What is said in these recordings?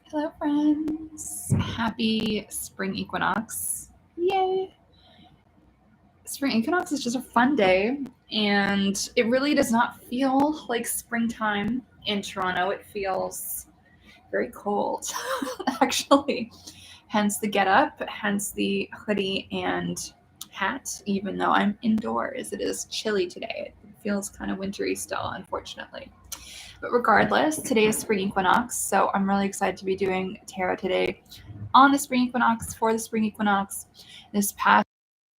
Hello, friends. Happy spring equinox. Yay. Spring equinox is just a fun day, and it really does not feel like springtime in Toronto. It feels very cold, actually. Hence the get up, hence the hoodie and hat, even though I'm indoors. It is chilly today. It feels kind of wintry still, unfortunately. But regardless, today is spring equinox, so I'm really excited to be doing tarot today on the spring equinox for the spring equinox. This past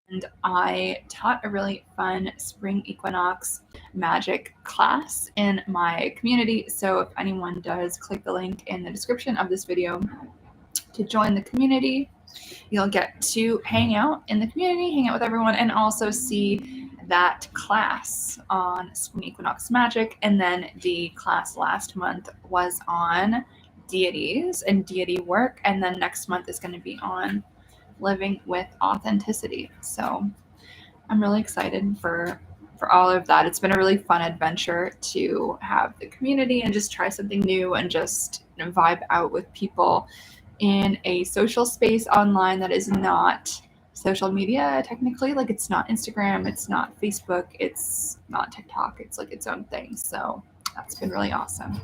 and I taught a really fun spring equinox magic class in my community. So if anyone does click the link in the description of this video to join the community, you'll get to hang out in the community, hang out with everyone, and also see that class on spring equinox magic. And then the class last month was on deities and deity work, and then next month is going to be on living with authenticity. So I'm really excited for all of that. It's been a really fun adventure to have the community and just try something new and just vibe out with people in a social space online that is not social media technically. Like, it's not Instagram, it's not Facebook, it's not TikTok. It's like its own thing. So that's been really awesome.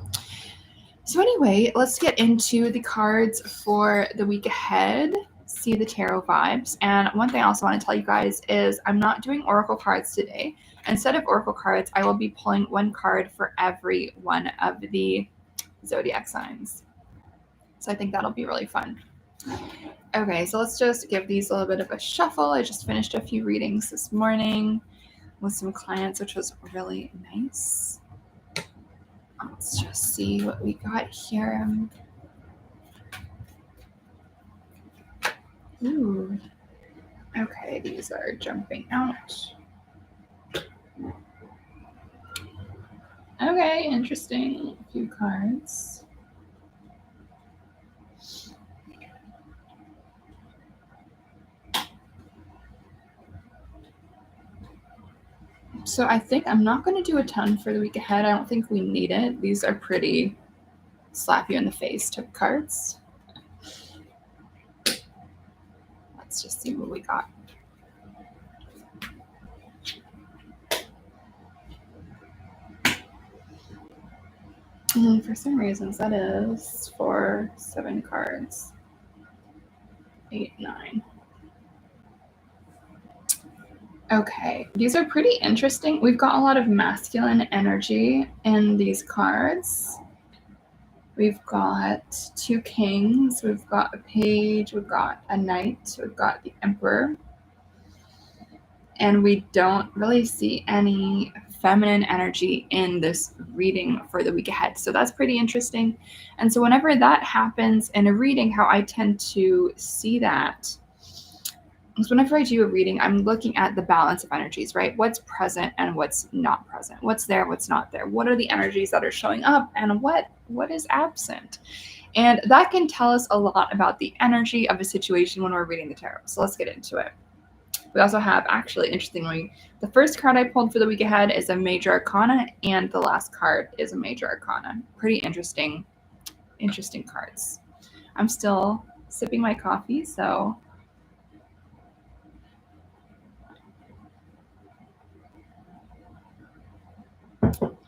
So anyway, let's get into the cards for the week ahead. See the tarot vibes. And one thing I also want to tell you guys is I'm not doing oracle cards today. Instead of oracle cards, I will be pulling one card for every one of the zodiac signs. So I think that'll be really fun. Okay, so let's just give these a little bit of a shuffle. I just finished a few readings this morning with some clients, which was really nice. Let's just see what we got here. Ooh. Okay, these are jumping out. Okay, interesting. A few cards. So I think I'm not going to do a ton for the week ahead. I don't think we need it. These are pretty slap you in the face type cards. Let's just see what we got. And for some reasons, that is for 7 cards. 8, 9. Okay, these are pretty interesting. We've got a lot of masculine energy in these cards. We've got 2 kings, we've got a page, we've got a knight, we've got the emperor. And we don't really see any feminine energy in this reading for the week ahead. So that's pretty interesting. And so whenever that happens in a reading, how I tend to see that is whenever I do a reading, I'm looking at the balance of energies, right? What's present and what's not present. What's there, what's not there. What are the energies that are showing up and what is absent? And that can tell us a lot about the energy of a situation when we're reading the tarot. So let's get into it. We also have, actually, interestingly, the first card I pulled for the week ahead is a major arcana, and the last card is a major arcana. Pretty interesting cards. I'm still sipping my coffee, so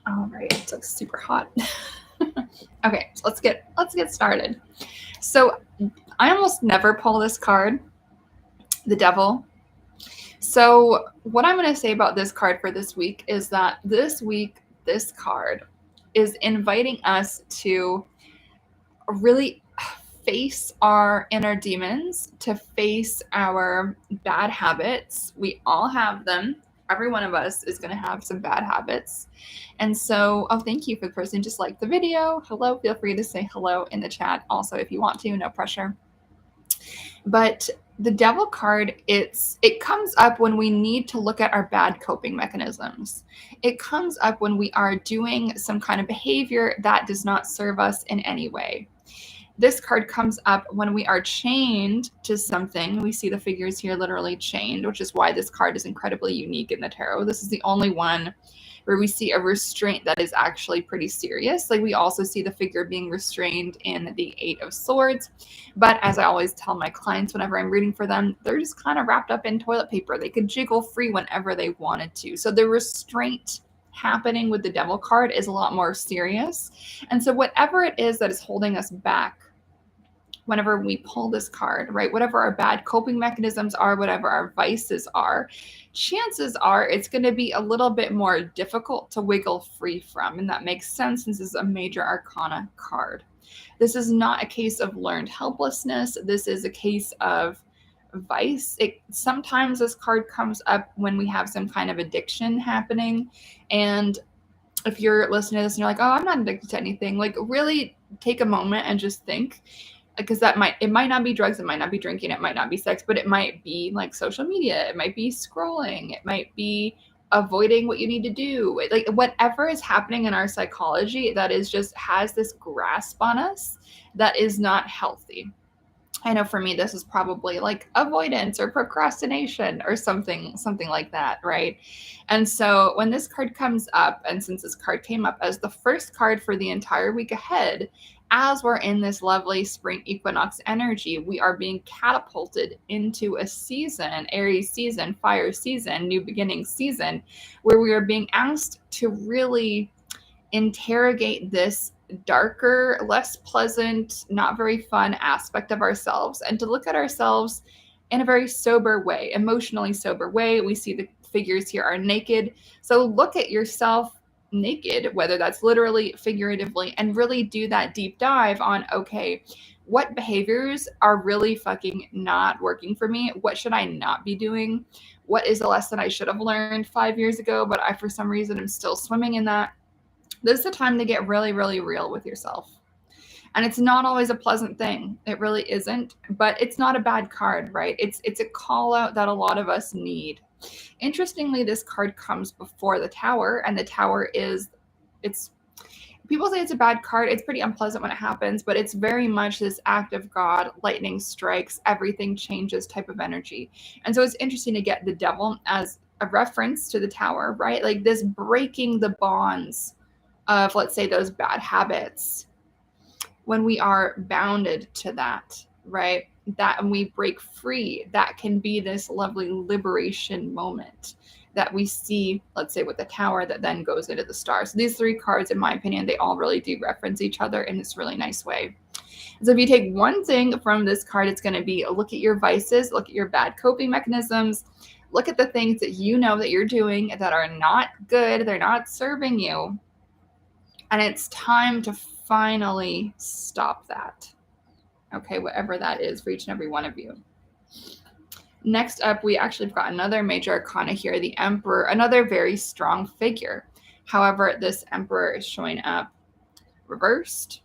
all right, it's like super hot. Okay, so let's get started. So I almost never pull this card, the Devil. So what I'm going to say about this card for this week is that this week, this card is inviting us to really face our inner demons, to face our bad habits. We all have them. Every one of us is going to have some bad habits. And so, thank you for the person who just liked the video. Hello, feel free to say hello in the chat also if you want to, no pressure. But the Devil card, it comes up when we need to look at our bad coping mechanisms. It comes up when we are doing some kind of behavior that does not serve us in any way. This card comes up when we are chained to something. We see the figures here literally chained, which is why this card is incredibly unique in the tarot. This is the only one where we see a restraint that is actually pretty serious. Like we also see the figure being restrained in the Eight of Swords. But as I always tell my clients whenever I'm reading for them, they're just kind of wrapped up in toilet paper. They could jiggle free whenever they wanted to. So the restraint happening with the Devil card is a lot more serious. And so whatever it is that is holding us back whenever we pull this card, right? Whatever our bad coping mechanisms are, whatever our vices are, chances are it's going to be a little bit more difficult to wiggle free from. And that makes sense since this is a major arcana card. This is not a case of learned helplessness. This is a case of vice. Sometimes this card comes up when we have some kind of addiction happening. And if you're listening to this and you're like, oh, I'm not addicted to anything, like really take a moment and just think, because it might not be drugs, it might not be drinking, it might not be sex, but it might be like social media, it might be scrolling, it might be avoiding what you need to do, like whatever is happening in our psychology that is just has this grasp on us that is not healthy. I know for me, this is probably like avoidance or procrastination or something like that, right? And so when this card comes up, and since this card came up as the first card for the entire week ahead, as we're in this lovely spring equinox energy, we are being catapulted into a season, Aries season, fire season, new beginning season, where we are being asked to really interrogate this darker, less pleasant, not very fun aspect of ourselves, and to look at ourselves in a very sober way, emotionally sober way. We see the figures here are naked. So look at yourself naked, whether that's literally, figuratively, and really do that deep dive on, okay, what behaviors are really fucking not working for me? What should I not be doing? What is a lesson I should have learned 5 years ago, but I, for some reason, am still swimming in that? This is the time to get really, really real with yourself. And it's not always a pleasant thing. It really isn't, but it's not a bad card, right? It's a call out that a lot of us need. Interestingly, this card comes before the Tower, and the Tower it's people say it's a bad card. It's pretty unpleasant when it happens, but it's very much this act of God, lightning strikes, everything changes type of energy. And so it's interesting to get the Devil as a reference to the Tower, right? Like this breaking the bonds of, let's say, those bad habits, when we are bounded to that, right? That and we break free, that can be this lovely liberation moment that we see, let's say, with the Tower that then goes into the Star. So these three cards, in my opinion, they all really do reference each other in this really nice way. So if you take one thing from this card, it's going to be look at your vices, look at your bad coping mechanisms, look at the things that you know that you're doing that are not good, they're not serving you. And it's time to finally stop that. Okay, whatever that is for each and every one of you. Next up, we actually have got another major arcana here, the Emperor, another very strong figure. However, this Emperor is showing up reversed.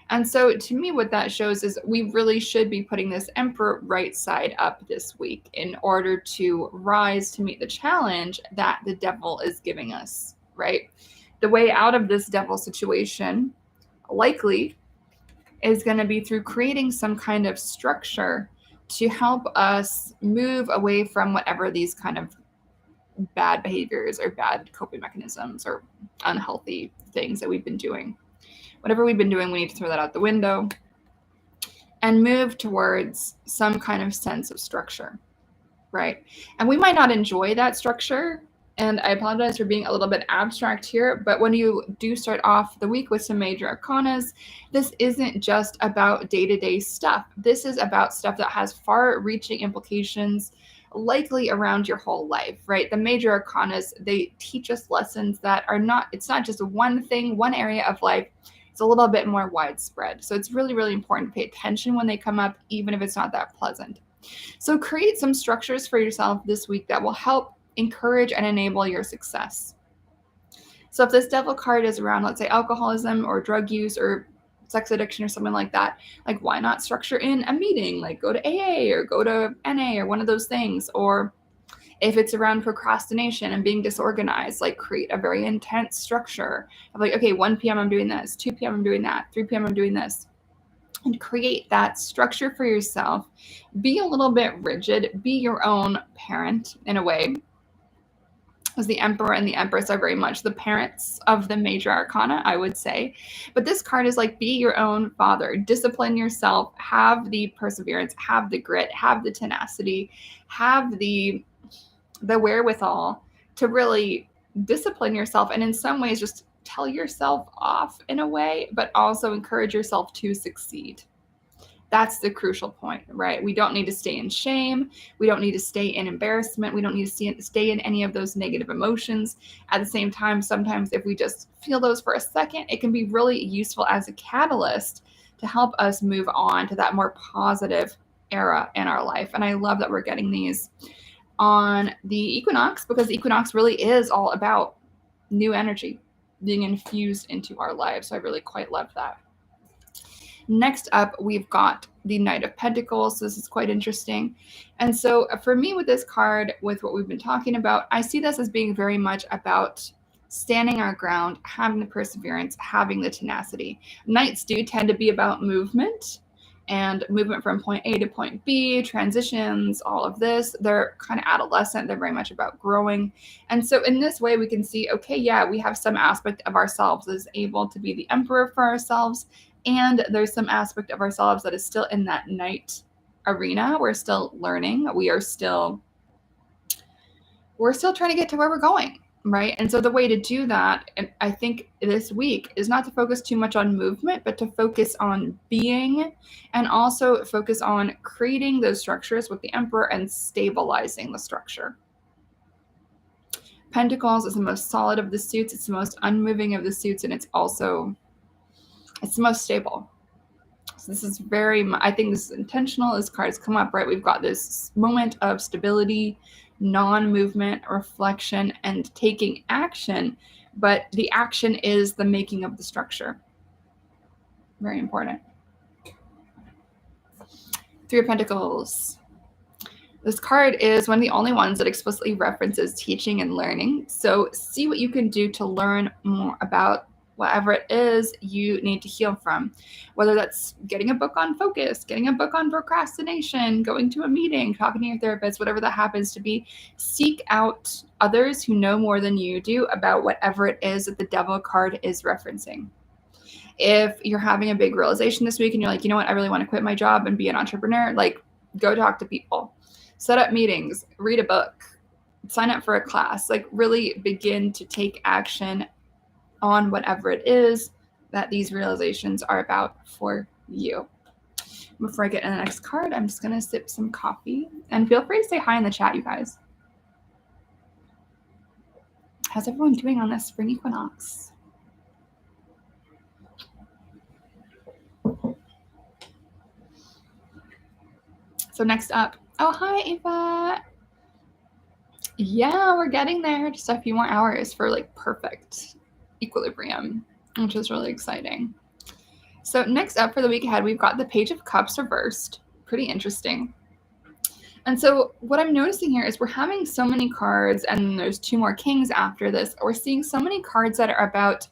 And so to me, what that shows is we really should be putting this Emperor right side up this week in order to rise to meet the challenge that the Devil is giving us, right? The way out of this Devil situation likely is going to be through creating some kind of structure to help us move away from whatever these kind of bad behaviors or bad coping mechanisms or unhealthy things that we've been doing. Whatever we've been doing, we need to throw that out the window and move towards some kind of sense of structure, right? And we might not enjoy that structure. And I apologize for being a little bit abstract here, but when you do start off the week with some major arcanas, this isn't just about day-to-day stuff. This is about stuff that has far-reaching implications, likely around your whole life, right? The major arcanas, they teach us lessons that are not, it's not just one thing, one area of life. It's a little bit more widespread. So it's really, really important to pay attention when they come up, even if it's not that pleasant. So create some structures for yourself this week that will help encourage and enable your success. So if this Devil card is around, let's say, alcoholism or drug use or sex addiction or something like that, like why not structure in a meeting, like go to AA or go to NA or one of those things? Or if it's around procrastination and being disorganized, like create a very intense structure of like, okay, 1 p.m. I'm doing this, 2 p.m. I'm doing that, 3 p.m. I'm doing this. And create that structure for yourself. Be a little bit rigid, be your own parent in a way. Because the Emperor and the Empress are very much the parents of the major arcana, I would say. But this card is like, be your own father, discipline yourself, have the perseverance, have the grit, have the tenacity, have the wherewithal to really discipline yourself, and in some ways just tell yourself off in a way, but also encourage yourself to succeed. That's the crucial point, right? We don't need to stay in shame. We don't need to stay in embarrassment. We don't need to stay in any of those negative emotions. At the same time, sometimes if we just feel those for a second, it can be really useful as a catalyst to help us move on to that more positive era in our life. And I love that we're getting these on the equinox, because the equinox really is all about new energy being infused into our lives. So I really quite love that. Next up, we've got the Knight of Pentacles. So this is quite interesting. And so for me with this card, with what we've been talking about, I see this as being very much about standing our ground, having the perseverance, having the tenacity. Knights do tend to be about movement and movement from point A to point B, transitions, all of this. They're kind of adolescent. They're very much about growing. And so in this way, we can see, okay, yeah, we have some aspect of ourselves that is able to be the emperor for ourselves. And there's some aspect of ourselves that is still in that knight arena. We're still learning. We're still trying to get to where we're going, right? And so the way to do that, and I think this week, is not to focus too much on movement, but to focus on being, and also focus on creating those structures with the Emperor and stabilizing the structure. Pentacles is the most solid of the suits. It's the most unmoving of the suits, and it's the most stable. So this is I think this is intentional. This card has come up, right? We've got this moment of stability, non-movement, reflection, and taking action. But the action is the making of the structure. Very important. Three of Pentacles. This card is one of the only ones that explicitly references teaching and learning. So see what you can do to learn more about whatever it is you need to heal from, whether that's getting a book on focus, getting a book on procrastination, going to a meeting, talking to your therapist, whatever that happens to be. Seek out others who know more than you do about whatever it is that the Devil card is referencing. If you're having a big realization this week and you're like, you know what, I really want to quit my job and be an entrepreneur, like, go talk to people, set up meetings, read a book, sign up for a class, like really begin to take action on whatever it is that these realizations are about for you. Before I get in the next card, I'm just going to sip some coffee, and feel free to say hi in the chat, you guys. How's everyone doing on this spring equinox? So next up, oh, hi, Ava. Yeah, we're getting there. Just a few more hours for like perfect equilibrium, which is really exciting. So next up for the week ahead, we've got the Page of Cups reversed. Pretty interesting. And so what I'm noticing here is we're having so many cards, and there's two more kings after this. We're seeing so many cards that are about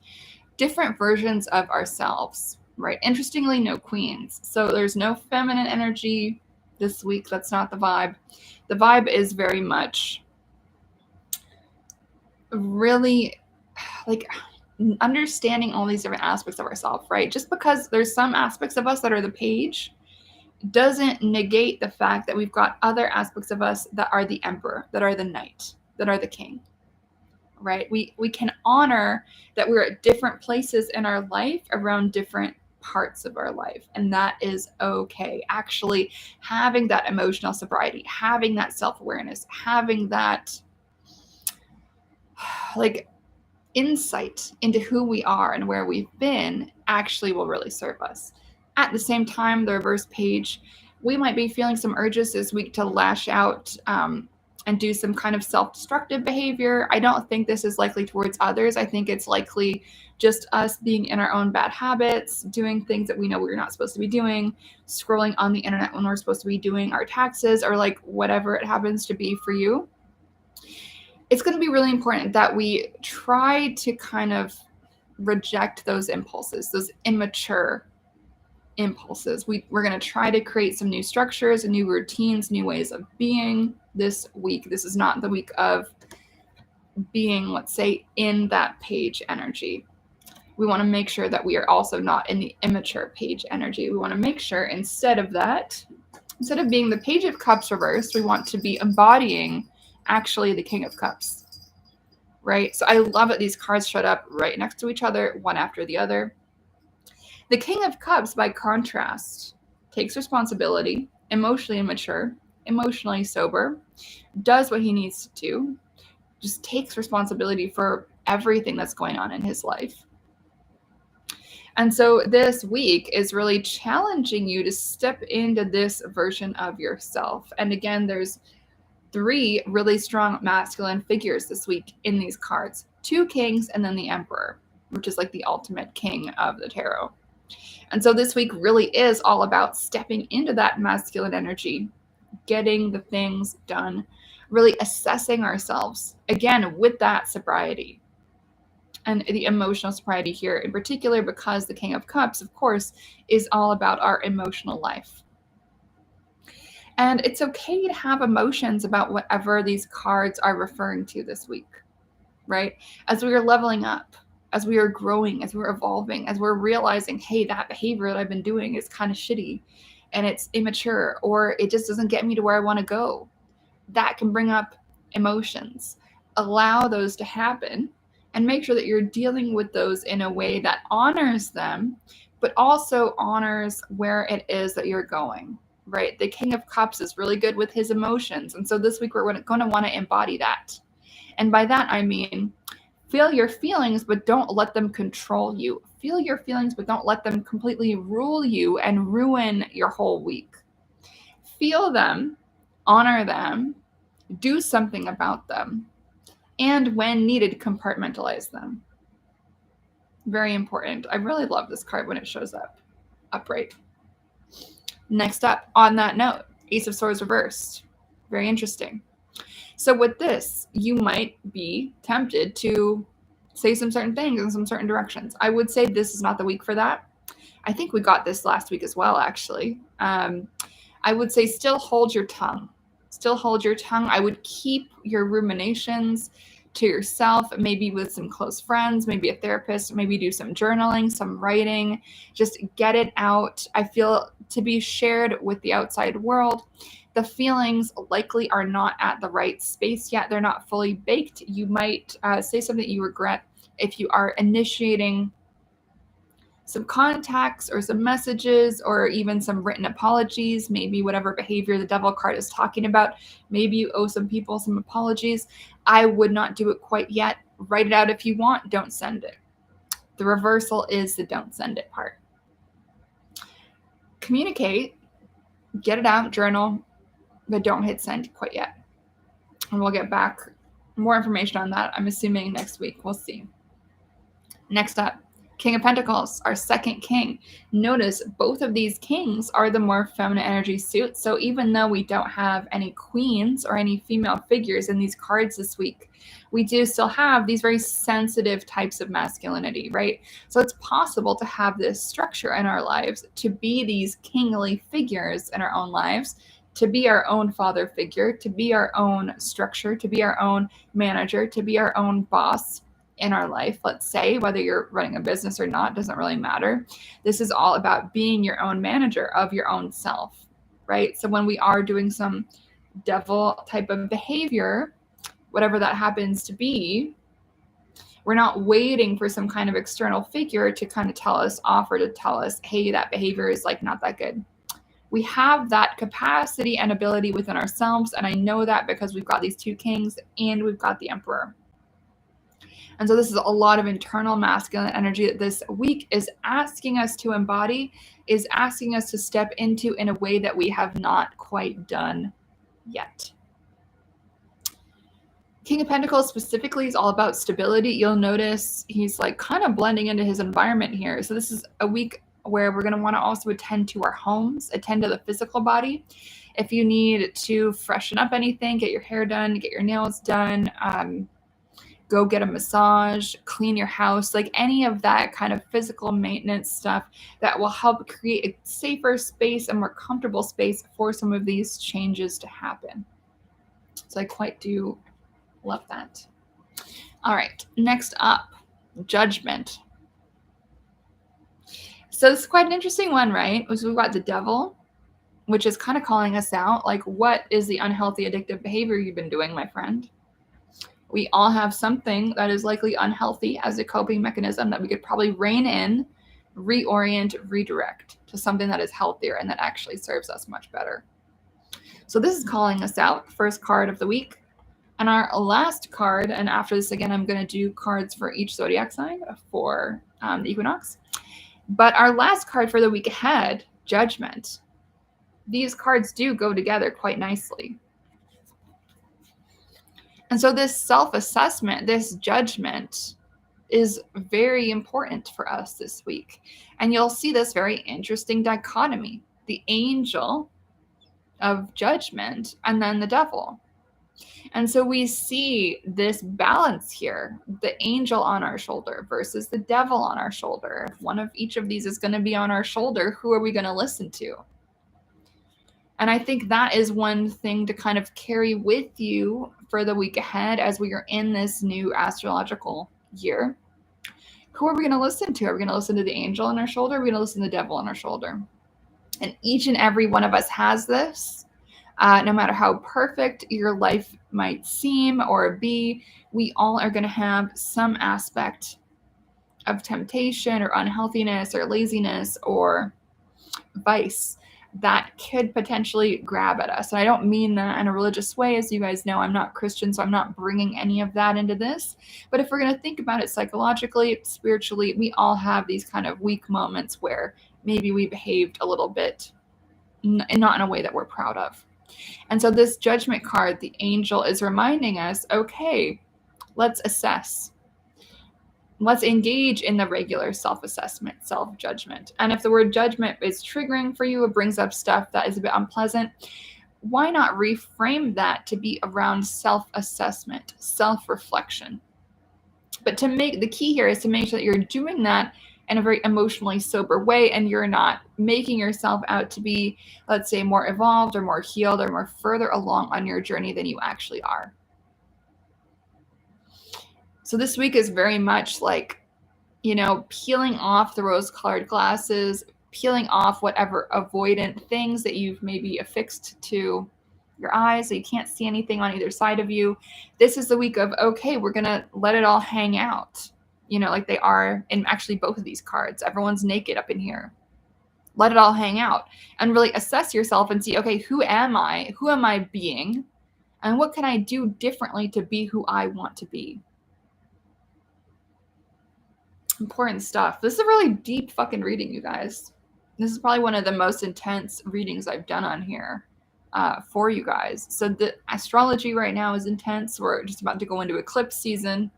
different versions of ourselves, right? Interestingly, no queens. So there's no feminine energy this week. That's not the vibe. The vibe is very much really like understanding all these different aspects of ourselves, right? Just because there's some aspects of us that are the page doesn't negate the fact that we've got other aspects of us that are the emperor, that are the knight, that are the king, right? We can honor that we're at different places in our life around different parts of our life, and that is okay. Actually, having that emotional sobriety, having that self-awareness, having that like insight into who we are and where we've been actually will really serve us. At the same time, the reverse page, we might be feeling some urges this week to lash out and do some kind of self-destructive behavior. I don't think this is likely towards others. I think it's likely just us being in our own bad habits, doing things that we know we're not supposed to be doing, scrolling on the internet when we're supposed to be doing our taxes, or like whatever it happens to be for you. It's going to be really important that we try to kind of reject those impulses, those immature impulses. We're going to try to create some new structures and new routines, new ways of being this week. This is not the week of being, let's say, in that page energy. We want to make sure that we are also not in the immature page energy. We want to make sure instead of being the Page of Cups reversed, we want to be embodying actually the King of Cups, right? So I love that these cards showed up right next to each other, one after the other. The King of Cups, by contrast, takes responsibility, emotionally immature, emotionally sober, does what he needs to do, just takes responsibility for everything that's going on in his life. And so this week is really challenging you to step into this version of yourself. And again, there's 3 really strong masculine figures this week in these cards. 2 kings and then the emperor, which is like the ultimate king of the tarot. And so this week really is all about stepping into that masculine energy, getting the things done, really assessing ourselves, again, with that sobriety. And the emotional sobriety here in particular, because the King of Cups, of course, is all about our emotional life. And it's okay to have emotions about whatever these cards are referring to this week, right? As we are leveling up, as we are growing, as we're evolving, as we're realizing, hey, that behavior that I've been doing is kind of shitty and it's immature, or it just doesn't get me to where I want to go. That can bring up emotions. Allow those to happen and make sure that you're dealing with those in a way that honors them, but also honors where it is that you're going, right? The King of Cups is really good with his emotions. And so this week we're going to want to embody that. And by that, I mean, feel your feelings, but don't let them control you. Feel your feelings, but don't let them completely rule you and ruin your whole week. Feel them, honor them, do something about them, and when needed, compartmentalize them. Very important. I really love this card when it shows up upright. Next up, on that note, Ace of Swords reversed. Very interesting. So with this, you might be tempted to say some certain things in some certain directions. I would say this is not the week for that. I think we got this last week as well, actually. I would say still hold your tongue. Still hold your tongue. I would keep your ruminations to yourself, maybe with some close friends, maybe a therapist, maybe do some journaling, some writing. Just get it out. I feel to be shared with the outside world. The feelings likely are not at the right space yet. They're not fully baked. You might say something you regret if you are initiating some contacts or some messages or even some written apologies, maybe whatever behavior the devil card is talking about. Maybe you owe some people some apologies. I would not do it quite yet. Write it out if you want. Don't send it. The reversal is the don't send it part. Communicate, get it out, journal, but don't hit send quite yet. And we'll get back more information on that, I'm assuming next week. We'll see. Next up, King of Pentacles, our second king. Notice both of these kings are the more feminine energy suit. So even though we don't have any queens or any female figures in these cards this week, we do still have these very sensitive types of masculinity, right? So it's possible to have this structure in our lives, to be these kingly figures in our own lives, to be our own father figure, to be our own structure, to be our own manager, to be our own boss in our life. Let's say, whether you're running a business or not, doesn't really matter. This is all about being your own manager of your own self, right? So when we are doing some devil type of behavior, whatever that happens to be, we're not waiting for some kind of external figure to kind of tell us off or to tell us, hey, that behavior is like not that good. We have that capacity and ability within ourselves. And I know that because we've got these 2 kings and we've got the emperor. And so this is a lot of internal masculine energy that this week is asking us to embody, is asking us to step into in a way that we have not quite done yet. King of Pentacles specifically is all about stability. You'll notice he's like kind of blending into his environment here. So this is a week where we're going to want to also attend to our homes, attend to the physical body. If you need to freshen up anything, get your hair done, get your nails done, go get a massage, clean your house, like any of that kind of physical maintenance stuff that will help create a safer space, a more comfortable space for some of these changes to happen. So I quite do love that. All right, next up, Judgment. So this is quite an interesting one, right? So we've got the Devil, which is kind of calling us out. Like, what is the unhealthy addictive behavior you've been doing, my friend? We all have something that is likely unhealthy as a coping mechanism that we could probably rein in, reorient, redirect to something that is healthier and that actually serves us much better. So this is calling us out, first card of the week. And our last card, and after this, again, I'm going to do cards for each zodiac sign for the equinox. But our last card for the week ahead, Judgment. These cards do go together quite nicely. And so this self-assessment, this judgment is very important for us this week. And you'll see this very interesting dichotomy, the angel of judgment and then the devil. And so we see this balance here, the angel on our shoulder versus the devil on our shoulder. If one of each of these is going to be on our shoulder, who are we going to listen to? And I think that is one thing to kind of carry with you for the week ahead as we are in this new astrological year. Who are we going to listen to? Are we going to listen to the angel on our shoulder? Or are we going to listen to the devil on our shoulder? And each and every one of us has this. No matter how perfect your life might seem or be, we all are going to have some aspect of temptation or unhealthiness or laziness or vice that could potentially grab at us. And I don't mean that in a religious way. As you guys know, I'm not Christian, so I'm not bringing any of that into this. But if we're going to think about it psychologically, spiritually, we all have these kind of weak moments where maybe we behaved a little bit not in a way that we're proud of. And so this judgment card, the angel, is reminding us, okay, let's assess. Let's engage in the regular self-assessment, self-judgment. And if the word judgment is triggering for you, it brings up stuff that is a bit unpleasant, why not reframe that to be around self-assessment, self-reflection? But the key here is to make sure that you're doing that in a very emotionally sober way and you're not making yourself out to be, let's say, more evolved or more healed or more further along on your journey than you actually are. So this week is very much like, peeling off the rose-colored glasses, peeling off whatever avoidant things that you've maybe affixed to your eyes so you can't see anything on either side of you. This is the week of, okay, we're going to let it all hang out, like they are in actually both of these cards. Everyone's naked up in here. Let it all hang out and really assess yourself and see, okay, who am I? Who am I being? And what can I do differently to be who I want to be? Important stuff. This is a really deep fucking reading, you guys. This is probably one of the most intense readings I've done on here for you guys. So the astrology right now is intense. We're just about to go into eclipse season.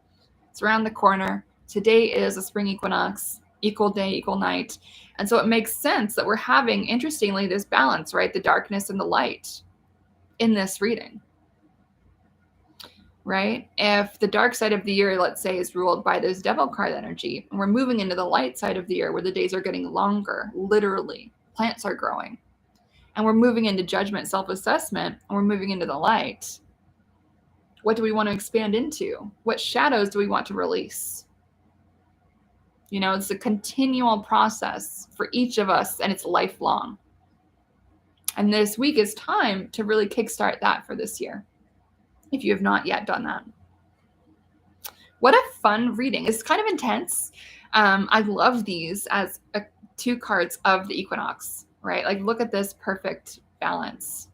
It's around the corner. Today is a spring equinox, equal day, equal night. And so it makes sense that we're having, interestingly, this balance, right? The darkness and the light in this reading. Right? If the dark side of the year, let's say, is ruled by this devil card energy, and we're moving into the light side of the year where the days are getting longer, literally, plants are growing, and we're moving into judgment, self-assessment, and we're moving into the light, what do we want to expand into? What shadows do we want to release? It's a continual process for each of us, and it's lifelong. And this week is time to really kickstart that for this year, if you have not yet done that. What a fun reading. It's kind of intense. I love these as two cards of the equinox, right? Like, look at this perfect balance.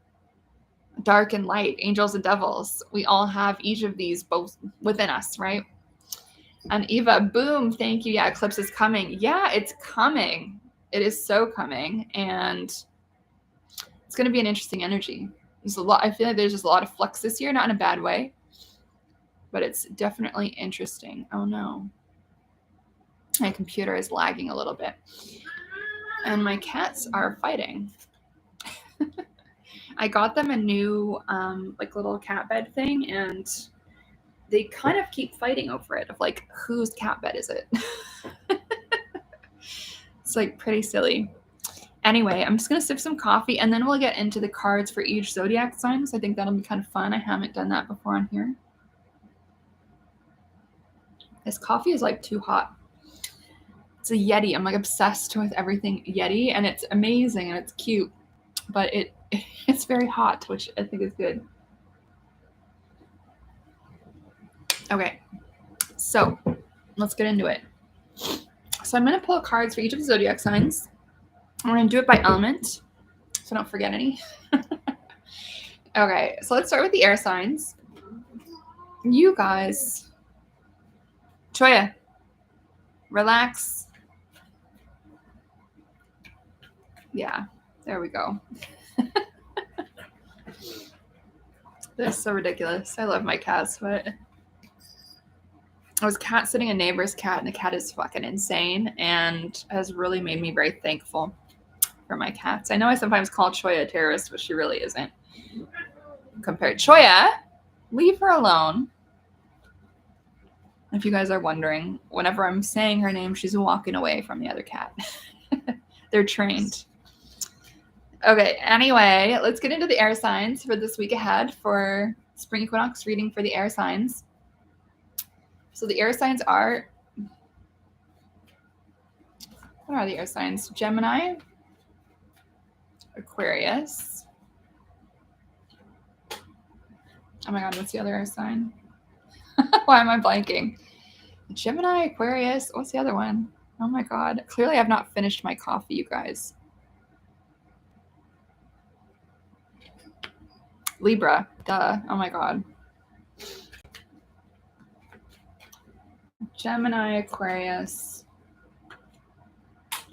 Dark and light, angels and devils. We all have each of these both within us, right? And Eva, boom, thank you. Yeah, eclipse is coming. Yeah, it's coming. It is so coming. And it's going to be an interesting energy. There's a lot. I feel like there's just a lot of flux this year, not in a bad way, but it's definitely interesting. Oh no. My computer is lagging a little bit. And my cats are fighting. I got them a new little cat bed thing, and they kind of keep fighting over it of like, whose cat bed is it? It's like pretty silly. Anyway, I'm just going to sip some coffee and then we'll get into the cards for each zodiac sign. So I think that'll be kind of fun. I haven't done that before on here. This coffee is like too hot. It's a Yeti. I'm like obsessed with everything Yeti, and it's amazing and it's cute, but it's very hot, which I think is good. Okay, so let's get into it. So I'm going to pull cards for each of the zodiac signs. I'm going to do it by element, so I don't forget any. Okay, so let's start with the air signs. You guys, Choya, relax. Yeah, there we go. They're so ridiculous. I love my cats, but I was cat sitting a neighbor's cat, and the cat is fucking insane and has really made me very thankful for my cats. I know I sometimes call Choya a terrorist, but she really isn't. Compared Choya, leave her alone. If you guys are wondering, whenever I'm saying her name, she's walking away from the other cat. They're trained. Okay, anyway, let's get into the air signs for this week ahead for spring equinox reading for the air signs. So the air signs are, what are the air signs? Gemini, Aquarius. Oh my God, what's the other air sign? Why am I blanking? Gemini, Aquarius. What's the other one? Oh my God. Clearly I've not finished my coffee, you guys. Libra. Duh. Oh my God. Gemini, Aquarius.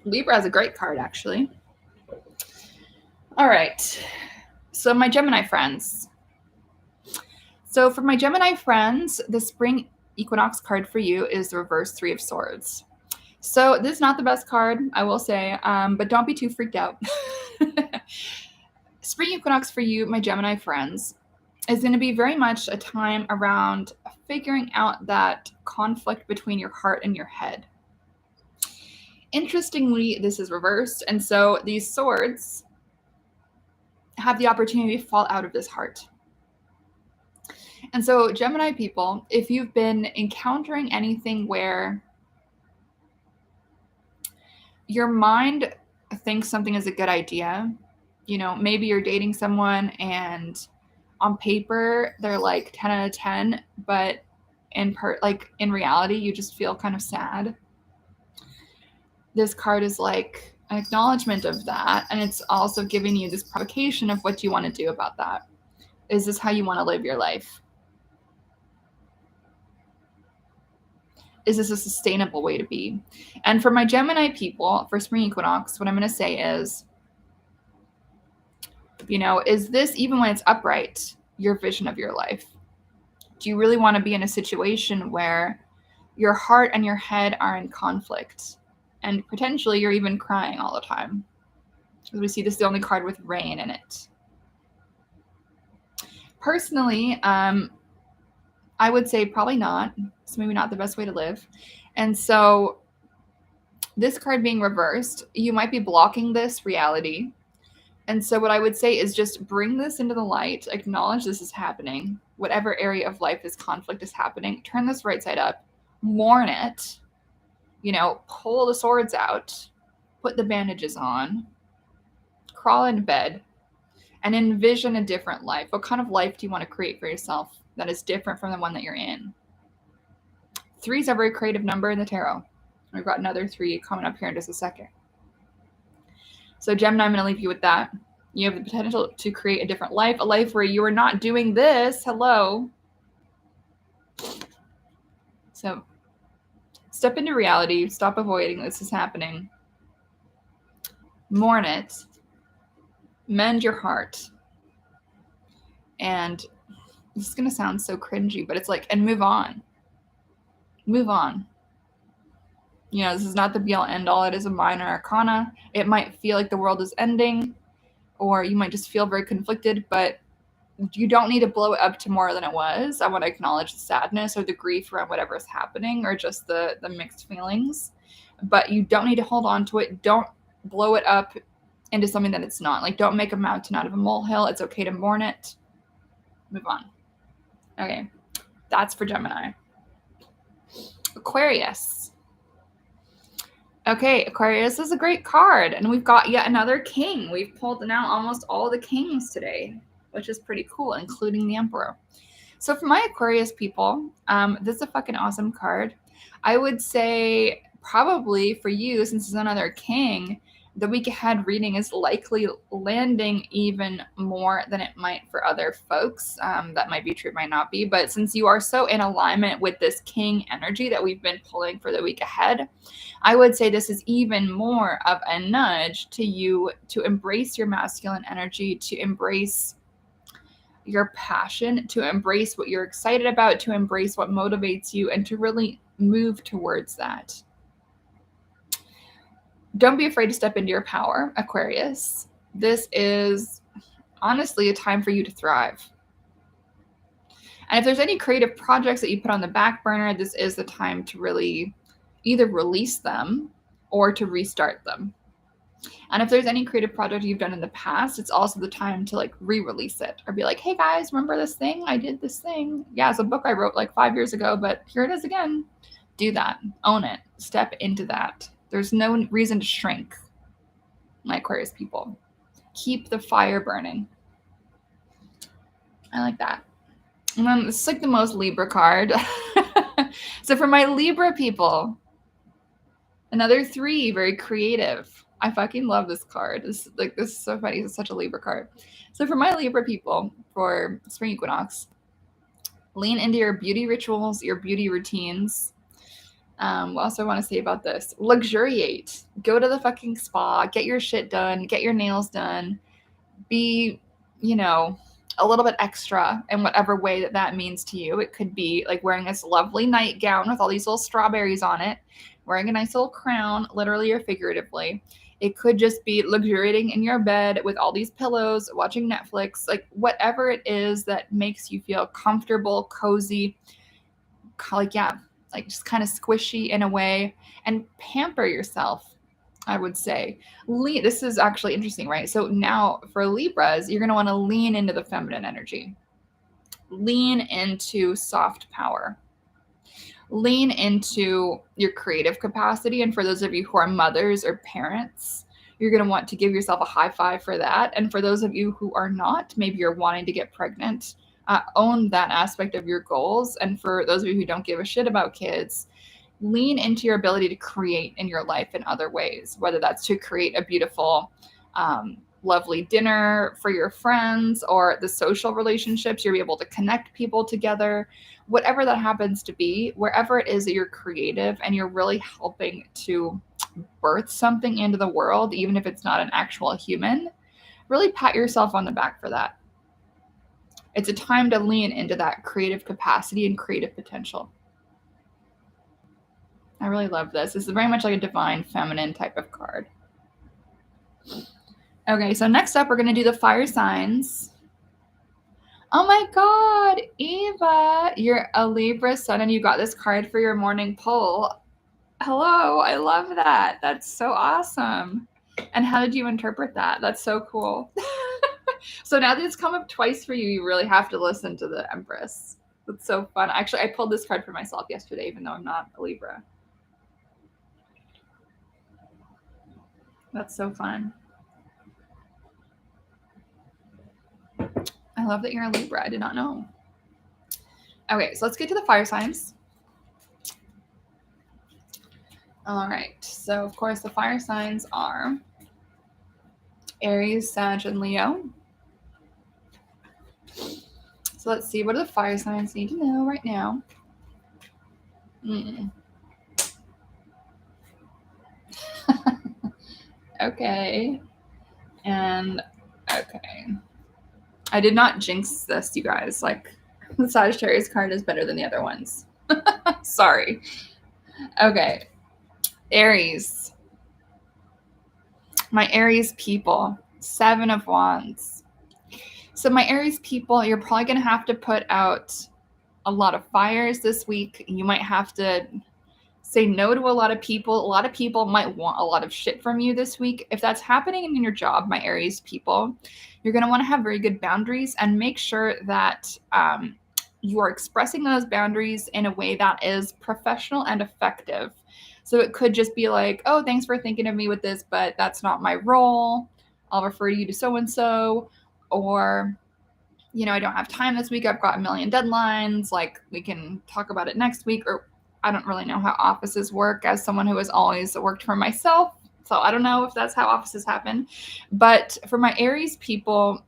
Libra has a great card, actually. All right. So my Gemini friends. So for my Gemini friends, the spring equinox card for you is the reverse Three of Swords. So this is not the best card, I will say, but don't be too freaked out. Spring equinox for you, my Gemini friends, is going to be very much a time around figuring out that conflict between your heart and your head. Interestingly, this is reversed, and so these swords have the opportunity to fall out of this heart. And so, Gemini people, if you've been encountering anything where your mind thinks something is a good idea, you know, maybe you're dating someone and on paper they're like 10 out of 10, but in reality you just feel kind of sad. This card is like an acknowledgement of that, and it's also giving you this provocation of what you want to do about that. Is this how you want to live your life? Is this a sustainable way to be? And for my Gemini people, for spring equinox, what I'm going to say is, you know, is this, even when it's upright, your vision of your life? Do you really want to be in a situation where your heart and your head are in conflict and potentially you're even crying all the time? As we see, this is the only card with rain in it. Personally, I would say probably not. It's maybe not the best way to live. And so this card being reversed, you might be blocking this reality. And so what I would say is just bring this into the light, acknowledge this is happening. Whatever area of life this conflict is happening, turn this right side up, mourn it, you know, pull the swords out, put the bandages on, crawl in bed, and envision a different life. What kind of life do you want to create for yourself that is different from the one that you're in? 3 is a very creative number in the tarot. We've got another 3 coming up here in just a second. So Gemini, I'm going to leave you with that. You have the potential to create a different life, a life where you are not doing this. Hello. So step into reality. Stop avoiding this is happening. Mourn it. Mend your heart. And this is going to sound so cringy, but it's like, and move on. Move on. You know, this is not the be all end all. It is a minor arcana. It might feel like the world is ending, or you might just feel very conflicted, but you don't need to blow it up to more than it was. I want to acknowledge the sadness or the grief around whatever is happening, or just the mixed feelings, but you don't need to hold on to it. Don't blow it up into something that it's not. Like, don't make a mountain out of a molehill. It's okay to mourn it. Move on. Okay, that's for Gemini. Aquarius. Okay, Aquarius is a great card, and we've got yet another king. We've pulled now almost all the kings today, which is pretty cool, including the Emperor. So for my Aquarius people, this is a fucking awesome card. I would say probably for you, since it's another king, the week ahead reading is likely landing even more than it might for other folks. That might be true, might not be. But since you are so in alignment with this king energy that we've been pulling for the week ahead, I would say this is even more of a nudge to you to embrace your masculine energy, to embrace your passion, to embrace what you're excited about, to embrace what motivates you, and to really move towards that. Don't be afraid to step into your power, Aquarius. This is honestly a time for you to thrive. And if there's any creative projects that you put on the back burner, this is the time to really either release them or to restart them. And if there's any creative project you've done in the past, it's also the time to like re-release it or be like, hey guys, remember this thing? I did this thing. Yeah, it's a book I wrote like 5 years ago, but here it is again. Do that. Own it. Step into that. There's no reason to shrink, my Aquarius people. Keep the fire burning. I like that. And then this is like the most Libra card. So for my Libra people, another 3, very creative. I fucking love this card. This is so funny. It's such a Libra card. So for my Libra people, for spring equinox, lean into your beauty rituals, your beauty routines. What else do I want to say about this? Luxuriate. Go to the fucking spa. Get your shit done. Get your nails done. Be, a little bit extra in whatever way that means to you. It could be like wearing this lovely nightgown with all these little strawberries on it, wearing a nice little crown, literally or figuratively. It could just be luxuriating in your bed with all these pillows, watching Netflix, like whatever it is that makes you feel comfortable, cozy, like just kind of squishy in a way, and pamper yourself. I would say this is actually interesting, right? So now for Libras, you're going to want to lean into the feminine energy, lean into soft power, lean into your creative capacity. And for those of you who are mothers or parents, you're going to want to give yourself a high five for that. And for those of you who are not, maybe you're wanting to get pregnant, own that aspect of your goals. And for those of you who don't give a shit about kids, lean into your ability to create in your life in other ways, whether that's to create a beautiful, lovely dinner for your friends or the social relationships, you'll be able to connect people together, whatever that happens to be, wherever it is that you're creative and you're really helping to birth something into the world, even if it's not an actual human, really pat yourself on the back for that. It's a time to lean into that creative capacity and creative potential. I really love this. This is very much like a divine feminine type of card. Okay, so next up, we're going to do the fire signs. Oh my God, Eva, you're a Libra sun and you got this card for your morning pull. Hello, I love that. That's so awesome. And how did you interpret that? That's so cool. So now that it's come up twice for you, you really have to listen to the Empress. That's so fun. Actually, I pulled this card for myself yesterday, even though I'm not a Libra. That's so fun. I love that you're a Libra. I did not know. Okay, so let's get to the fire signs. All right, so of course the fire signs are Aries, Sag, and Leo. So let's see, what do the fire signs need to know right now? Okay. And okay. I did not jinx this, you guys. Like, the Sagittarius card is better than the other ones. Sorry. Okay. Aries. My Aries people. 7 of Wands. So my Aries people, you're probably going to have to put out a lot of fires this week. You might have to say no to a lot of people. A lot of people might want a lot of shit from you this week. If that's happening in your job, my Aries people, you're going to want to have very good boundaries and make sure that you are expressing those boundaries in a way that is professional and effective. So it could just be like, oh, thanks for thinking of me with this, but that's not my role. I'll refer you to so and so. Or, I don't have time this week. I've got a million deadlines. Like, we can talk about it next week. Or I don't really know how offices work as someone who has always worked for myself. So I don't know if that's how offices happen. But for my Aries people,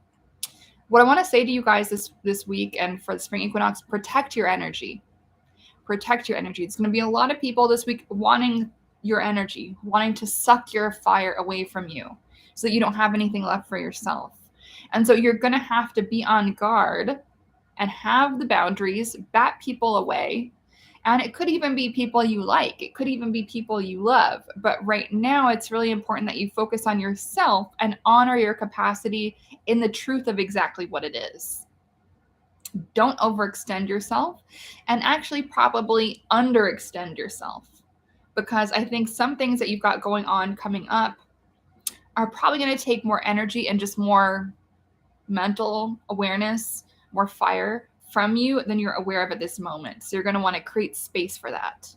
what I want to say to you guys this week and for the spring equinox, protect your energy. Protect your energy. It's going to be a lot of people this week wanting your energy, wanting to suck your fire away from you so that you don't have anything left for yourself. And so you're going to have to be on guard and have the boundaries, bat people away. And it could even be people you like. It could even be people you love. But right now, it's really important that you focus on yourself and honor your capacity in the truth of exactly what it is. Don't overextend yourself, and actually probably underextend yourself, because I think some things that you've got going on coming up are probably going to take more energy and just more mental awareness, more fire from you than you're aware of at this moment. So you're going to want to create space for that.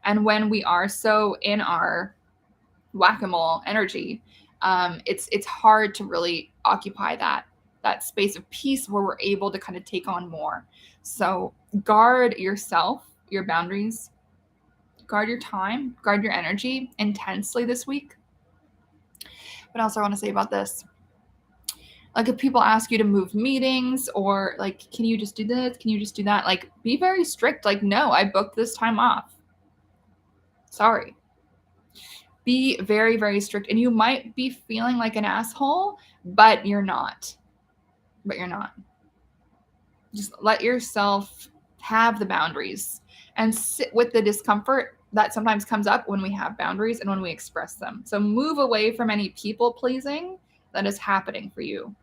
And when we are so in our whack-a-mole energy, it's hard to really occupy that space of peace where we're able to kind of take on more. So guard yourself, your boundaries, guard your time, guard your energy intensely this week. But also I want to say about this, like, if people ask you to move meetings or like, can you just do this? Can you just do that? Like, be very strict. Like, no, I booked this time off. Sorry. Be very, very strict. And you might be feeling like an asshole, but you're not. Just let yourself have the boundaries and sit with the discomfort that sometimes comes up when we have boundaries and when we express them. So move away from any people pleasing that is happening for you,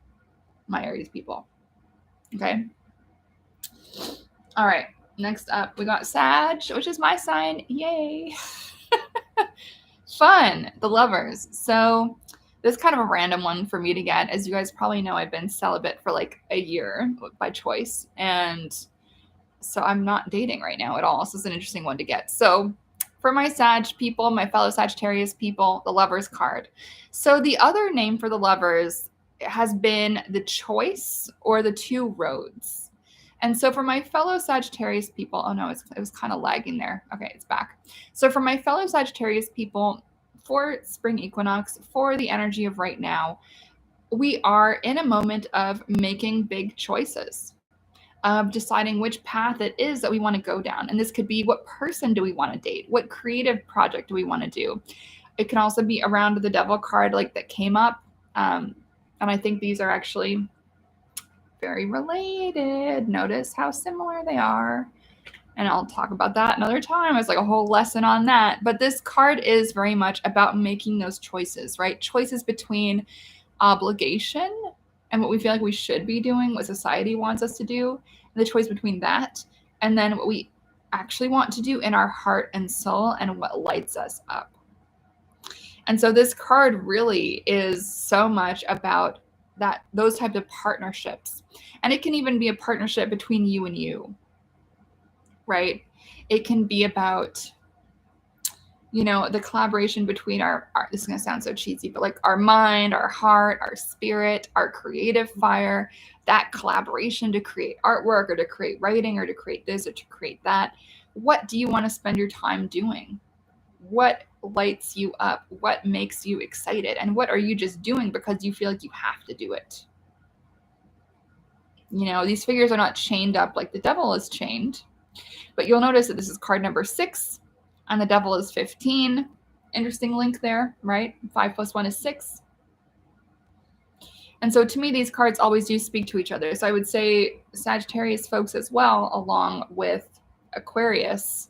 my Aries people. Okay. All right. Next up, we got Sag, which is my sign. Yay. Fun. The Lovers. So this is kind of a random one for me to get. As you guys probably know, I've been celibate for like a year by choice. And so I'm not dating right now at all. So it's an interesting one to get. So for my Sag people, my fellow Sagittarius people, the Lovers card. So the other name for the Lovers has been the Choice or the Two Roads. And so for my fellow Sagittarius people, oh no, it was kind of lagging there. Okay, it's back. So for my fellow Sagittarius people, for spring equinox, for the energy of right now, we are in a moment of making big choices, of deciding which path it is that we want to go down. And this could be, what person do we want to date? What creative project do we want to do? It can also be around the Devil card like that came up. And I think these are actually very related. Notice how similar they are. And I'll talk about that another time. It's like a whole lesson on that. But this card is very much about making those choices, right? Choices between obligation and what we feel like we should be doing, what society wants us to do, and the choice between that, and then what we actually want to do in our heart and soul and what lights us up. And so this card really is so much about those types of partnerships. And it can even be a partnership between you and you, right? It can be about, the collaboration between our, this is going to sound so cheesy, but like our mind, our heart, our spirit, our creative fire, that collaboration to create artwork or to create writing or to create this or to create that. What do you want to spend your time doing? What lights you up? What makes you excited? And what are you just doing because you feel like you have to do it? These figures are not chained up like the Devil is chained, but you'll notice that this is card number 6 and the Devil is 15. Interesting link there, right? 5 + 1 is 6. And so to me, these cards always do speak to each other. So I would say Sagittarius folks as well, along with Aquarius,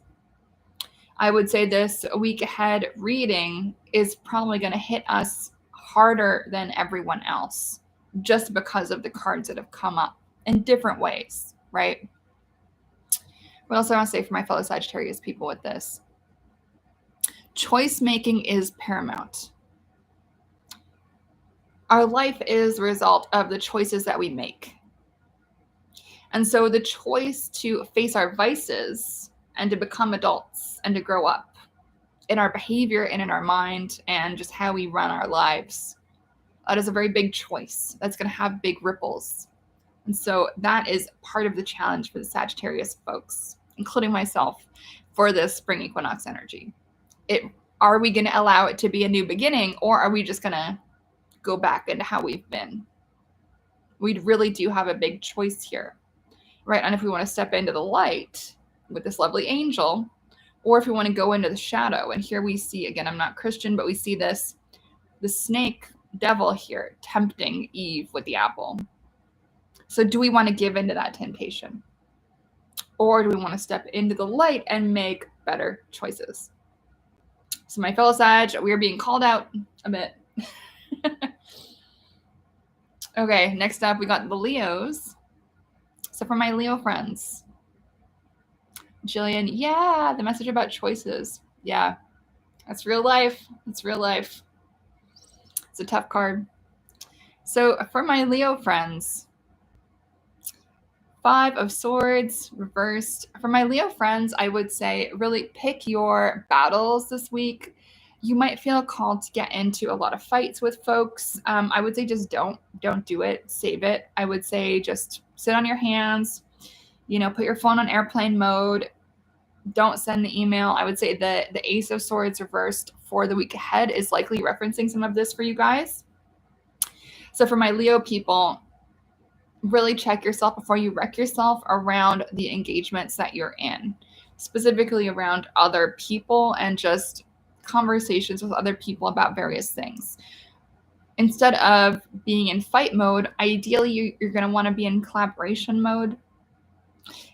I would say this week ahead reading is probably going to hit us harder than everyone else just because of the cards that have come up in different ways, right? What else I want to say for my fellow Sagittarius people with this? Choice making is paramount. Our life is the result of the choices that we make. And so the choice to face our vices and to become adults and to grow up in our behavior and in our mind and just how we run our lives, that is a very big choice. That's going to have big ripples. And so that is part of the challenge for the Sagittarius folks, including myself, for this spring equinox energy. Are we going to allow it to be a new beginning, or are we just going to go back into how we've been? We really do have a big choice here, right? And if we want to step into the light with this lovely angel, or if we want to go into the shadow. And here we see, again, I'm not Christian, but we see the snake devil here tempting Eve with the apple. So do we want to give into that temptation? Or do we want to step into the light and make better choices? So my fellow Sag, we are being called out a bit. Okay, next up we got the Leos. So for my Leo friends, Jillian, yeah, the message about choices. Yeah, that's real life. It's real life. It's a tough card. So for my Leo friends, 5 of Swords reversed. For my Leo friends, I would say really pick your battles this week. You might feel called to get into a lot of fights with folks. I would say just don't do it. Save it. I would say just sit on your hands, put your phone on airplane mode. Don't send the email. I would say that the Ace of Swords reversed for the week ahead is likely referencing some of this for you guys. So for my Leo people, really check yourself before you wreck yourself around the engagements that you're in, specifically around other people and just conversations with other people about various things. Instead of being in fight mode, ideally you're going to want to be in collaboration mode.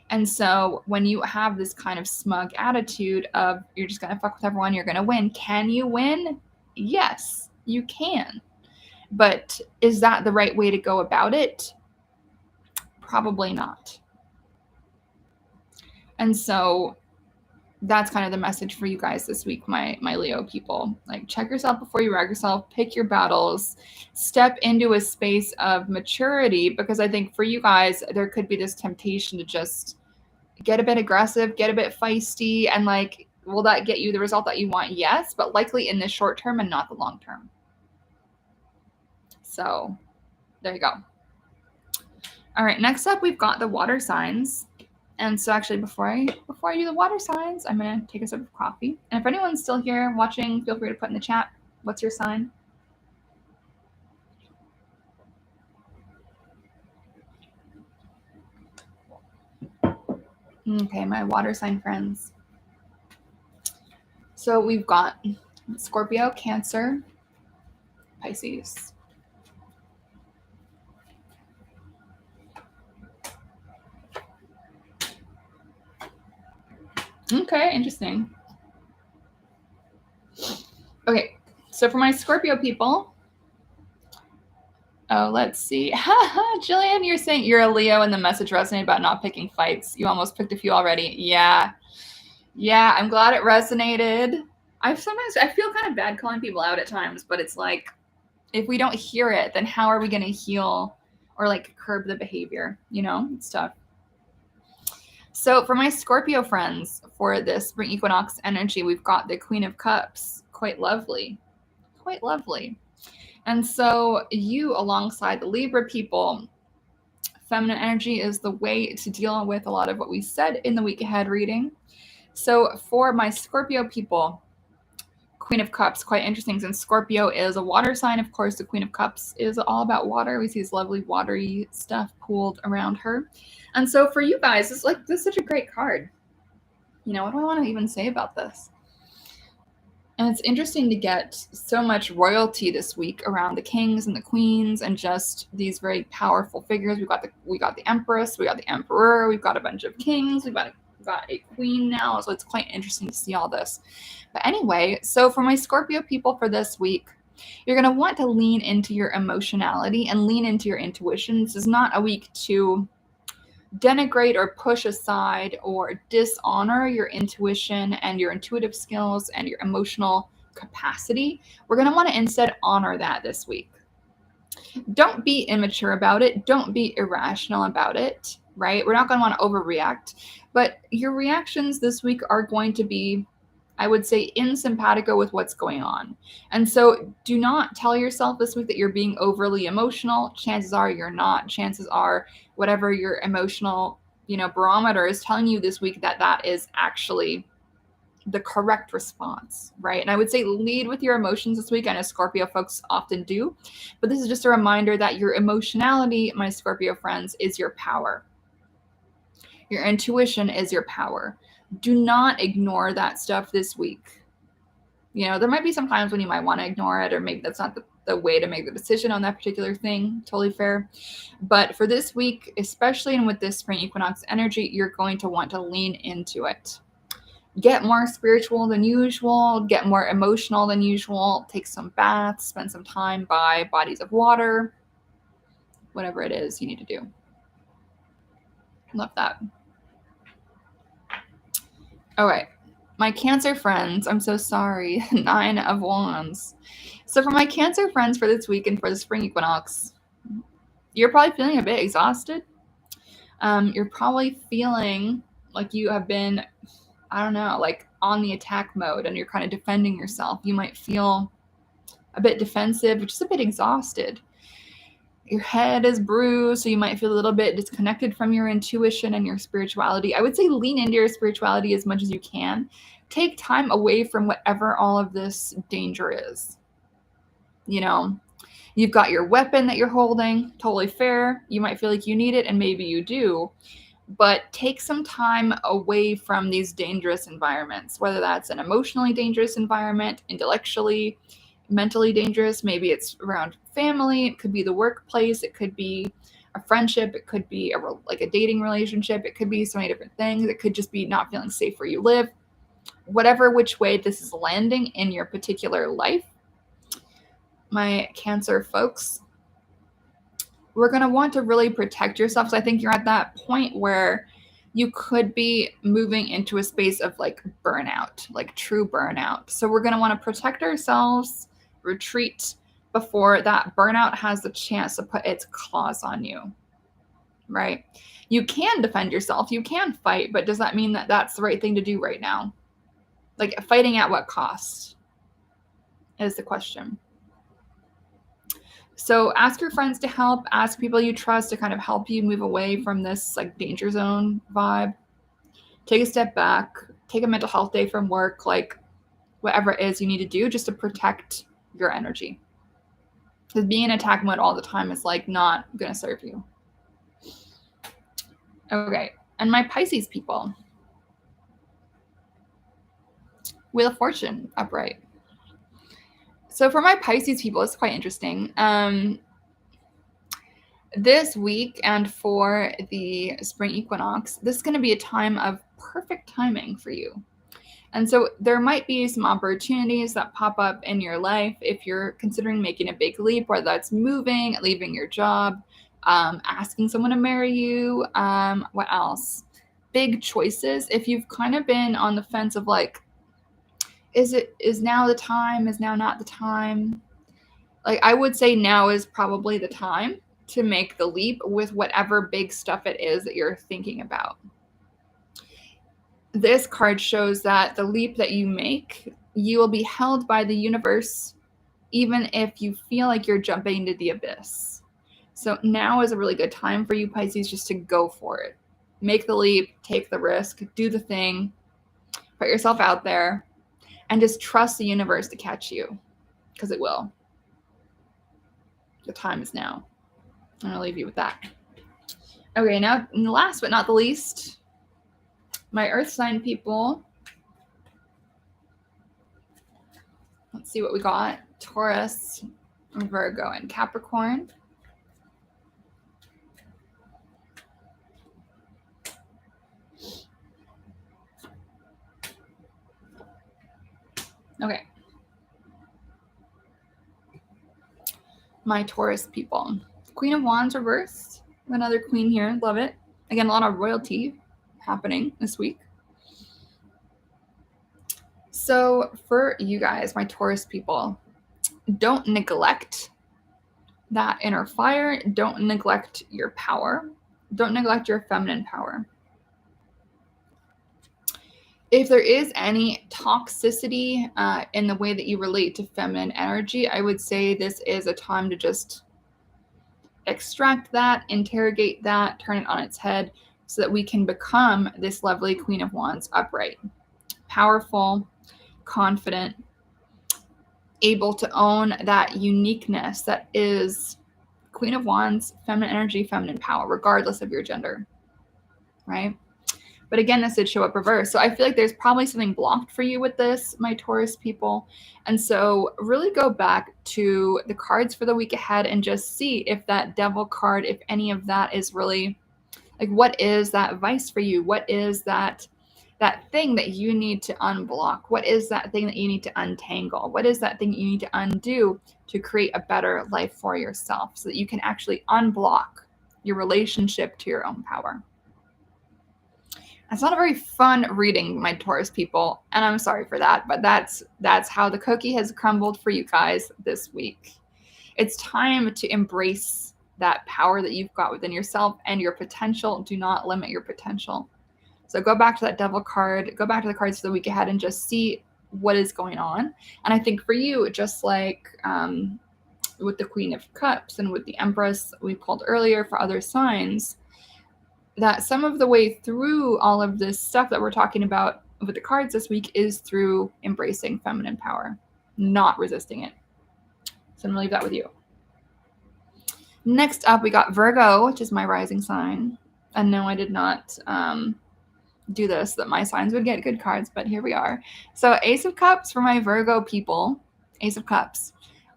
And so when you have this kind of smug attitude of you're just going to fuck with everyone, you're going to win. Can you win? Yes, you can. But is that the right way to go about it? Probably not. And so that's kind of the message for you guys this week, my Leo people. Like, check yourself before you wreck yourself, pick your battles, step into a space of maturity, because I think for you guys, there could be this temptation to just get a bit aggressive, get a bit feisty, and like, will that get you the result that you want? Yes, but likely in the short term and not the long term. So there you go. All right, next up, we've got the water signs. And so actually, before I do the water signs, I'm going to take a sip of coffee. And if anyone's still here watching, feel free to put in the chat, what's your sign? Okay, my water sign friends. So we've got Scorpio, Cancer, Pisces. Okay, interesting. Okay, so for my Scorpio people, let's see. Jillian, you're saying you're a Leo and the message resonated about not picking fights. You almost picked a few already. Yeah, I'm glad it resonated. I feel kind of bad calling people out at times, but it's like, if we don't hear it, then how are we going to heal or like curb the behavior? It's tough. So for my Scorpio friends, for this spring equinox energy, we've got the Queen of Cups. Quite lovely. Quite lovely. And so you, alongside the Libra people, feminine energy is the way to deal with a lot of what we said in the week ahead reading. So for my Scorpio people, Queen of Cups, quite interesting, since Scorpio is a water sign. Of course, the Queen of Cups is all about water. We see this lovely watery stuff pooled around her. And so for you guys, this is such a great card. What do I want to even say about this? And it's interesting to get so much royalty this week around the kings and the queens and just these very powerful figures. We got the Empress, we got the Emperor, we've got a bunch of kings, we've got a queen now. So it's quite interesting to see all this. But anyway, so for my Scorpio people for this week, you're going to want to lean into your emotionality and lean into your intuition. This is not a week to denigrate or push aside or dishonor your intuition and your intuitive skills and your emotional capacity. We're going to want to instead honor that this week. Don't be immature about it. Don't be irrational about it. right? We're not going to want to overreact, but your reactions this week are going to be, I would say, in simpatico with what's going on. And so do not tell yourself this week that you're being overly emotional. Chances are you're not. Chances are whatever your emotional, barometer is telling you this week, that is actually the correct response, right? And I would say lead with your emotions this week. I know Scorpio folks often do, but this is just a reminder that your emotionality, my Scorpio friends, is your power. Your intuition is your power. Do not ignore that stuff this week. There might be some times when you might want to ignore it, or maybe that's not the way to make the decision on that particular thing. Totally fair. But for this week, especially and with this spring equinox energy, you're going to want to lean into it. Get more spiritual than usual, get more emotional than usual, take some baths, spend some time by bodies of water, whatever it is you need to do. Love that. All right. My Cancer friends, I'm so sorry. 9 of Wands. So for my Cancer friends for this week and for the spring equinox, you're probably feeling a bit exhausted. You're probably feeling like you have been, I don't know, like on the attack mode and you're kind of defending yourself. You might feel a bit defensive, just a bit exhausted. Your head is bruised, so you might feel a little bit disconnected from your intuition and your spirituality. I would say lean into your spirituality as much as you can. Take time away from whatever all of this danger is. You've got your weapon that you're holding, totally fair. You might feel like you need it, and maybe you do. But take some time away from these dangerous environments, whether that's an emotionally dangerous environment, intellectually, mentally dangerous. Maybe it's around family. It could be the workplace. It could be a friendship. It could be a dating relationship. It could be so many different things. It could just be not feeling safe where you live. Whatever which way this is landing in your particular life, my Cancer folks, we're going to want to really protect yourself. So I think you're at that point where you could be moving into a space of like burnout, like true burnout. So we're going to want to protect ourselves, retreat before that burnout has the chance to put its claws on you, right? You can defend yourself, you can fight, but does that mean that that's the right thing to do right now? Like, fighting at what cost is the question. So ask your friends to help, ask people you trust to kind of help you move away from this like danger zone vibe. Take a step back, take a mental health day from work, like whatever it is you need to do just to protect your energy. Because being in attack mode all the time is like not going to serve you. Okay, and my Pisces people. Wheel of Fortune, upright. So for my Pisces people, it's quite interesting. This week and for the spring equinox, this is going to be a time of perfect timing for you. And so there might be some opportunities that pop up in your life if you're considering making a big leap, whether that's moving, leaving your job, asking someone to marry you. What else? Big choices. If you've kind of been on the fence of like, is now the time? Is now not the time? Like, I would say now is probably the time to make the leap with whatever big stuff it is that you're thinking about. This card shows that the leap that you make, you will be held by the universe, even if you feel like you're jumping into the abyss. So now is a really good time for you, Pisces, just to go for it. Make the leap, take the risk, do the thing, put yourself out there, and just trust the universe to catch you, because it will. The time is now. I'm going to leave you with that. Okay, now, last but not the least, my earth sign people. Let's see what we got. Taurus, Virgo, and Capricorn. Okay. My Taurus people. Queen of Wands reversed. Another queen here. Love it. Again, a lot of royalty happening this week. So for you guys, my Taurus people, don't neglect that inner fire. Don't neglect your power. Don't neglect your feminine power. If there is any toxicity in the way that you relate to feminine energy, I would say this is a time to just extract that, interrogate that, turn it on its head so that we can become this lovely Queen of Wands upright, powerful, confident, able to own that uniqueness that is Queen of Wands, feminine energy, feminine power, regardless of your gender, right? But again, this did show up reverse. So I feel like there's probably something blocked for you with this, my Taurus people. And so really go back to the cards for the week ahead and just see if that devil card, if any of that is really like, what is that vice for you? What is that thing that you need to unblock? What is that thing that you need to untangle? What is that thing you need to undo to create a better life for yourself so that you can actually unblock your relationship to your own power? It's not a very fun reading, my Taurus people, and I'm sorry for that, but that's how the cookie has crumbled for you guys this week. It's time to embrace that power that you've got within yourself and your potential. Do not limit your potential. So go back to that devil card, go back to the cards for the week ahead and just see what is going on. And I think for you, just like with the Queen of Cups and with the Empress we pulled earlier for other signs, that some of the way through all of this stuff that we're talking about with the cards this week is through embracing feminine power, not resisting it. So I'm going to leave that with you. Next up, we got Virgo, which is my rising sign. And no, I did not do this, that my signs would get good cards, but here we are. So Ace of Cups for my Virgo people. Ace of Cups.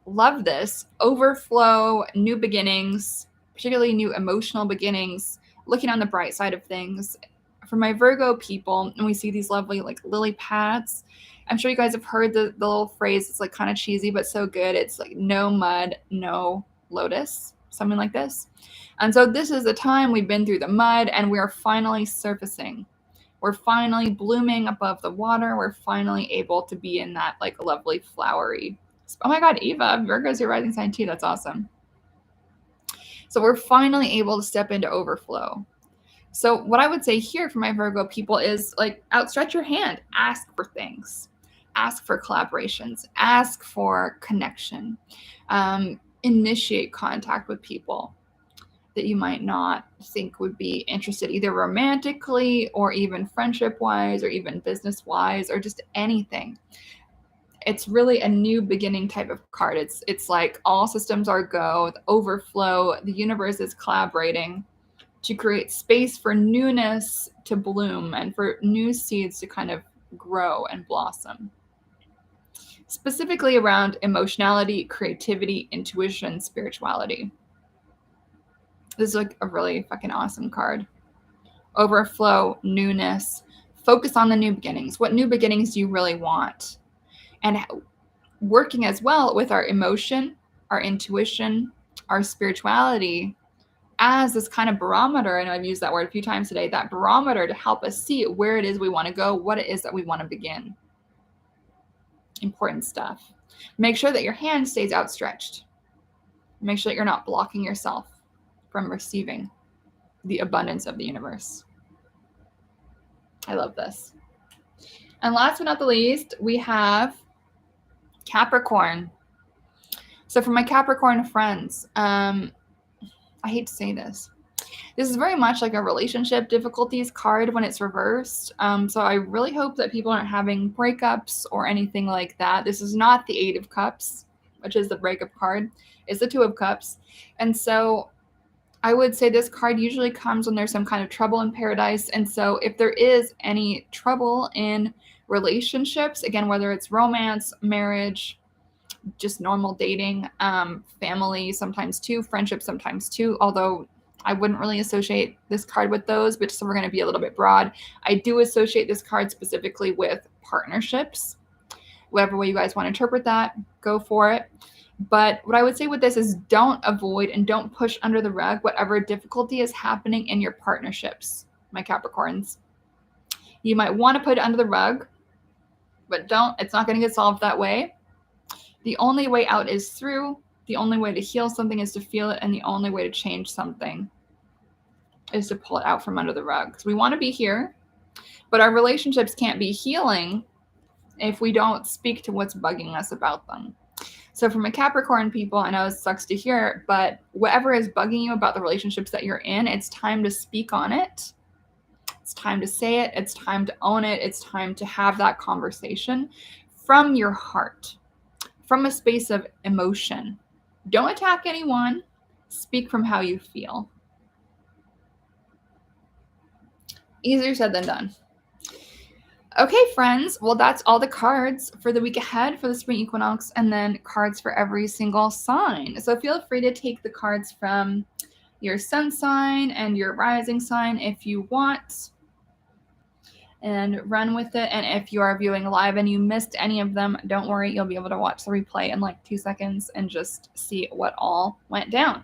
Love this. Overflow, new beginnings, particularly new emotional beginnings, looking on the bright side of things. For my Virgo people, and we see these lovely like lily pads. I'm sure you guys have heard the little phrase. It's like kind of cheesy, but so good. It's like no mud, no lotus, something like this. And so this is the time we've been through the mud and we are finally surfacing. We're finally blooming above the water. We're finally able to be in that like lovely flowery. Oh my God, Eva, Virgo's your rising sign too. That's awesome. So we're finally able to step into overflow. So what I would say here for my Virgo people is like outstretch your hand, ask for things, ask for collaborations, ask for connection, initiate contact with people that you might not think would be interested either romantically or even friendship wise or even business wise or just anything. It's really a new beginning type of card. It's like all systems are go, the overflow, the universe is collaborating to create space for newness to bloom and for new seeds to kind of grow and blossom. Specifically around emotionality, creativity, intuition, spirituality. This is like a really fucking awesome card. Overflow, newness, focus on the new beginnings. What new beginnings do you really want? And working as well with our emotion, our intuition, our spirituality as this kind of barometer, and I've used that word a few times today, that barometer to help us see where it is we want to go, what it is that we want to begin. Important stuff. Make sure that your hand stays outstretched. Make sure that you're not blocking yourself from receiving the abundance of the universe. I love this. And last but not the least, we have Capricorn. So for my Capricorn friends, I hate to say this. This is very much like a relationship difficulties card when it's reversed. So I really hope that people aren't having breakups or anything like that. This is not the Eight of Cups, which is the breakup card. It's the Two of Cups. And so I would say this card usually comes when there's some kind of trouble in paradise. And so if there is any trouble in relationships, again, whether it's romance, marriage, just normal dating, family sometimes too, friendship sometimes too, although I wouldn't really associate this card with those, but so we're going to be a little bit broad. I do associate this card specifically with partnerships. Whatever way you guys want to interpret that, go for it. But what I would say with this is don't avoid and don't push under the rug whatever difficulty is happening in your partnerships, my Capricorns. You might want to put it under the rug, but don't. It's not going to get solved that way. The only way out is through. The only way to heal something is to feel it, and the only way to change something is to pull it out from under the rug. Because we want to be here, but our relationships can't be healing if we don't speak to what's bugging us about them. So from a Capricorn people, I know it sucks to hear, but whatever is bugging you about the relationships that you're in, it's time to speak on it. It's time to say it. It's time to own it. It's time to have that conversation from your heart, from a space of emotion. Don't attack anyone. Speak from how you feel. Easier said than done. Okay, friends. Well, that's all the cards for the week ahead for the spring equinox, and then cards for every single sign. So feel free to take the cards from your sun sign and your rising sign if you want, and run with it. And if you are viewing live and you missed any of them, don't worry. You'll be able to watch the replay in like 2 seconds and just see what all went down.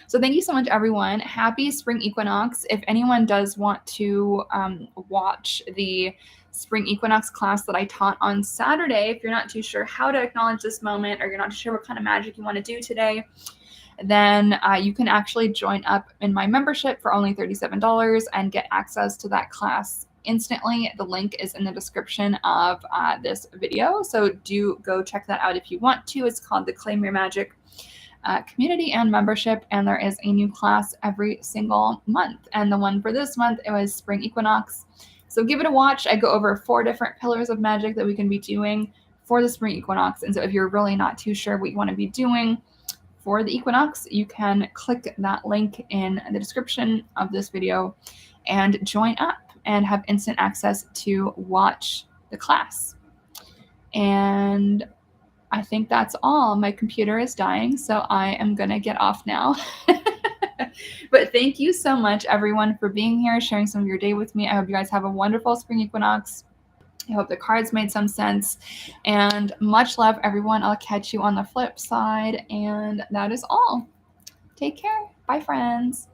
So thank you so much, everyone. Happy spring equinox. If anyone does want to watch the spring equinox class that I taught on Saturday, if you're not too sure how to acknowledge this moment, or you're not too sure what kind of magic you want to do today, then you can actually join up in my membership for only $37 and get access to that class instantly. The link is in the description of this video, so do go check that out if you want to. It's called the Claim Your Magic community and membership, and there is a new class every single month. And the one for this month, it was spring equinox. So give it a watch. I go over 4 different pillars of magic that we can be doing for the spring equinox. And so if you're really not too sure what you want to be doing for the equinox, you can click that link in the description of this video and join up and have instant access to watch the class. And I think that's all. My computer is dying, so I am going to get off now. But thank you so much, everyone, for being here, sharing some of your day with me. I hope you guys have a wonderful spring equinox. I hope the cards made some sense. And much love, everyone. I'll catch you on the flip side. And that is all. Take care. Bye, friends.